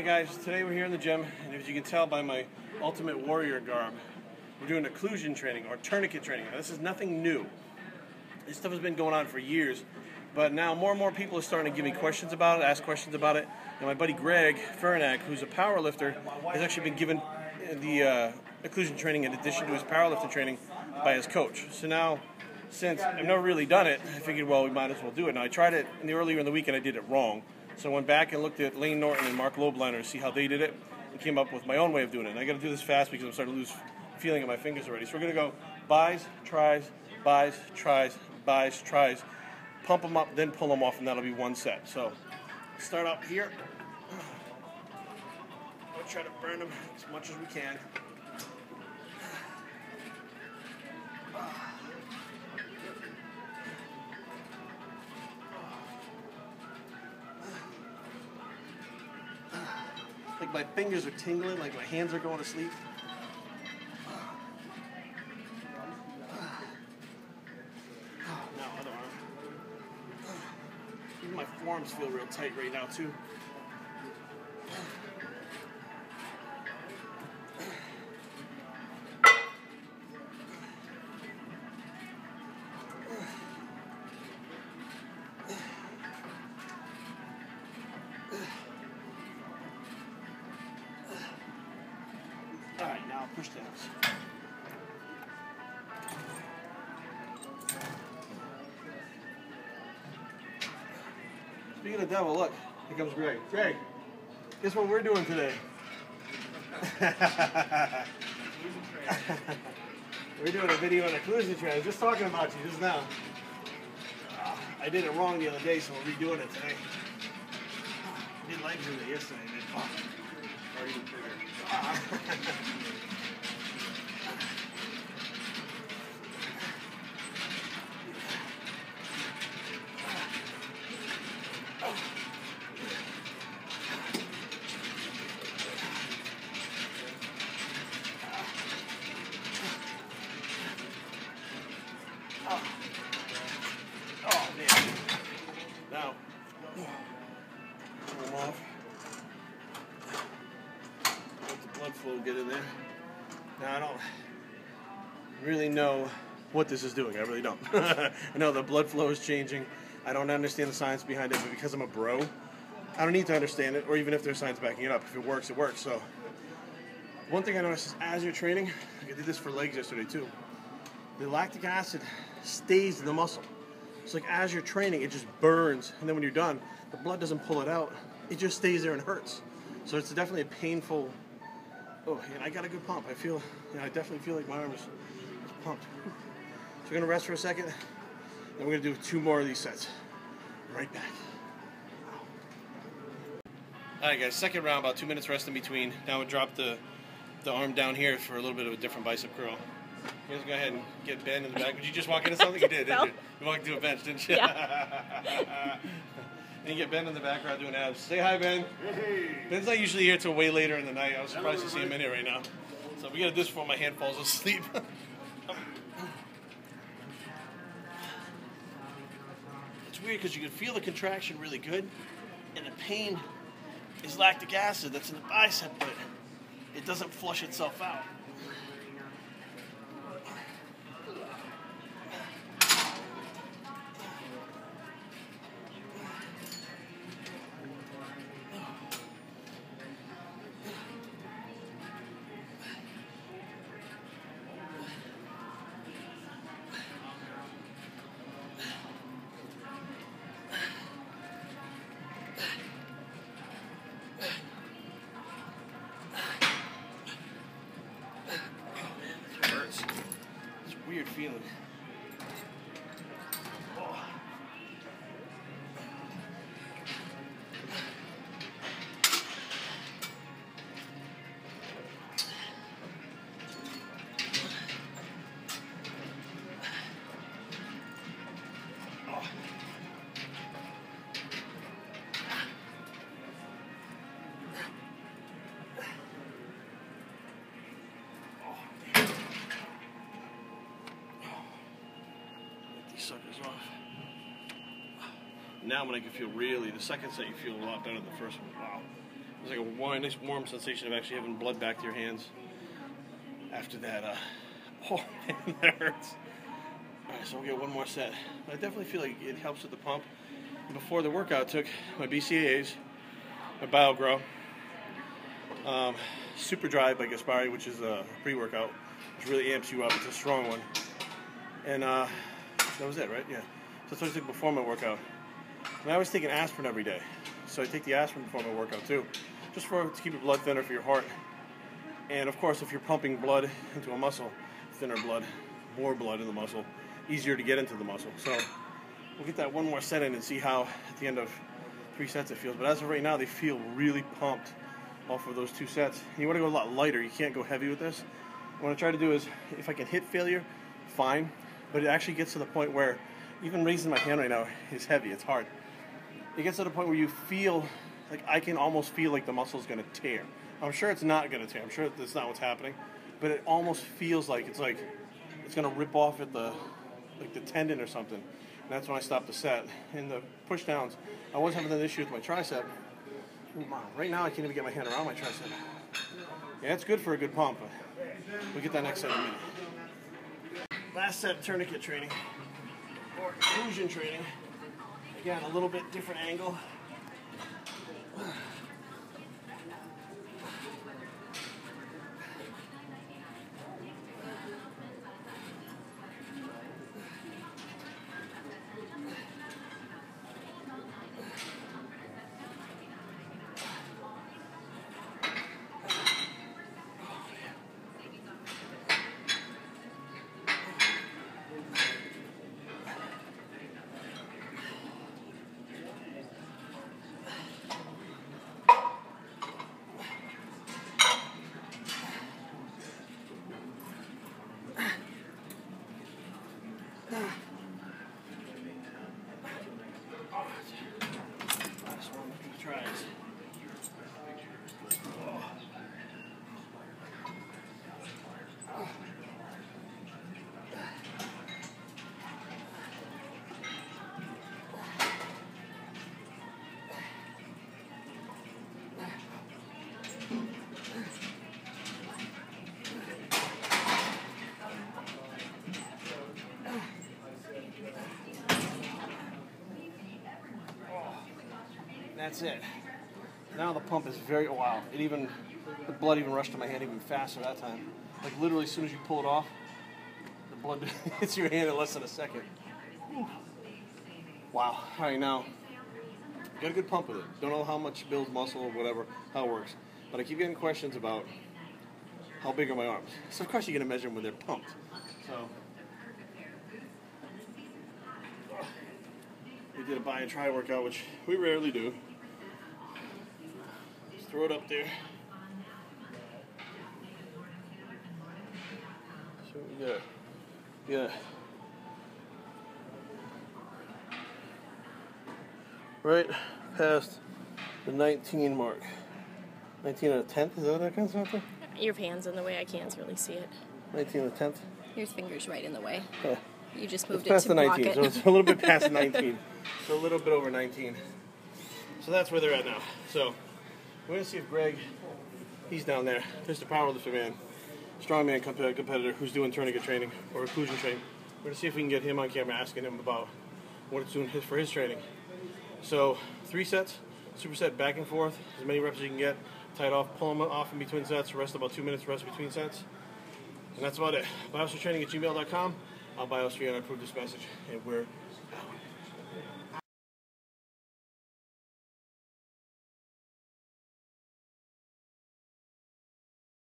Alright guys, today we're here in the gym, and as you can tell by my Ultimate Warrior garb, we're doing occlusion training, or tourniquet training. Now, this is nothing new. This stuff has been going on for years, but now more and more people are starting to give me questions about it, ask questions about it, and my buddy Greg Furnack, who's a power lifter, has actually been given the occlusion training in addition to his powerlifting training by his coach. So now, since I've never really done it, I figured, well, we might as well do it. Now, I tried it earlier in the week and I did it wrong. So I went back and looked at Lane Norton and Mark Lobliner to see how they did it, and came up with my own way of doing it. And I got to do this fast because I'm starting to lose feeling in my fingers already. So we're going to go buys, tries, buys, tries, buys, tries, pump them up, then pull them off, and that'll be one set. So start up here. I'll try to burn them as much as we can. Like my fingers are tingling, like my hands are going to sleep. Now, other arm. Even my forearms feel real tight right now, too. Alright, now push downs. Speaking of devil, look, here comes Greg. Greg, guess what we're doing today? We're doing a video on occlusion training. I was just talking about you just now. I did it wrong the other day, so we're redoing it today. I did legs in it yesterday, man. Or even bigger. Oh man. Now, pull them off. Let the blood flow get in there. Now I don't really know what this is doing. I really don't. I know the blood flow is changing. I don't understand the science behind it, but because I'm a bro, I don't need to understand it, or even if there's science backing it up. If it works, it works. So one thing I noticed is as you're training, I did this for legs yesterday too, the lactic acid stays in the muscle. So like as you're training, it just burns, and then when you're done, the blood doesn't pull it out. It just stays there and hurts. So it's definitely a painful. Oh, and I got a good pump. I feel, I definitely feel like my arm is pumped. So we're gonna rest for a second, and we're gonna do 2 more of these sets. Right back. All right, guys. Second round, about 2 minutes rest in between. Now we'll drop the arm down here for a little bit of a different bicep curl. You guys go ahead and get Ben in the back. Did you just walk into something? You did, didn't you? You walked into a bench, didn't you? Yeah. And you get Ben in the background doing abs. Say hi, Ben. Hey. Ben's not usually here till way later in the night. I was surprised to see him in here right now. So we got to do this before my hand falls asleep. It's weird because you can feel the contraction really good, and the pain is lactic acid that's in the bicep, but it doesn't flush itself out. Weird feeling. Oh. Suckers off. Now when I can feel really, the second set you feel a lot better than the first one. Wow. There's like a nice warm sensation of actually having blood back to your hands after that. Oh man, that hurts. Alright, so we'll get one more set. But I definitely feel like it helps with the pump. Before the workout, I took my BCAAs, my BioGrow, Super Drive by Kari, which is a pre-workout, which really amps you up. It's a strong one. And that was it, right? Yeah. So that's what I took before my workout. And I was taking aspirin every day. So I take the aspirin before my workout too, just to keep your blood thinner for your heart. And of course, if you're pumping blood into a muscle, thinner blood, more blood in the muscle, easier to get into the muscle. So we'll get that one more set in and see how at the end of 3 sets it feels. But as of right now, they feel really pumped off of those 2 sets. You want to go a lot lighter. You can't go heavy with this. What I try to do is, if I can hit failure, fine. But it actually gets to the point where even raising my hand right now is heavy. It's hard. It gets to the point where you feel like I can almost feel like the muscle's going to tear. I'm sure it's not going to tear. I'm sure that's not what's happening. But it almost feels like it's going to rip off at the tendon or something. And that's when I stopped the set. In the push downs, I was having an issue with my tricep. Ooh, man. Right now I can't even get my hand around my tricep. Yeah, it's good for a good pump. But we'll get that next set in a minute. Last set of tourniquet training, or occlusion training. Again, a little bit different angle. That's it. Now the pump is very, wow. The blood even rushed to my hand even faster that time. Like literally as soon as you pull it off, the blood hits your hand in less than a second. Wow. All right, now, got a good pump with it. Don't know how much builds muscle or whatever, how it works. But I keep getting questions about how big are my arms. So of course you're going to measure them when they're pumped. So we did a buy and try workout, which we rarely do. Just throw it up there. So we got, yeah. Right past the 19 mark. 19 and a tenth, is that what that comes out to? Your hand's in the way, I can't really see it. 19 and a tenth? Your finger's right in the way. Yeah. You just moved it's it to block 19, it. So it's a little bit past 19. So a little bit over 19. So that's where they're at now. So we're going to see if Greg, he's down there, Mr. Powerlifter Man, strongman competitor who's doing tourniquet training or occlusion training. We're going to see if we can get him on camera asking him about what it's doing for his training. So 3 sets, superset back and forth, as many reps as you can get, tie it off, pull them off in between sets, rest about 2 minutes, rest between sets. And that's about it. Bios3training@gmail.com. I'll Bios3 and I approve this message. And we're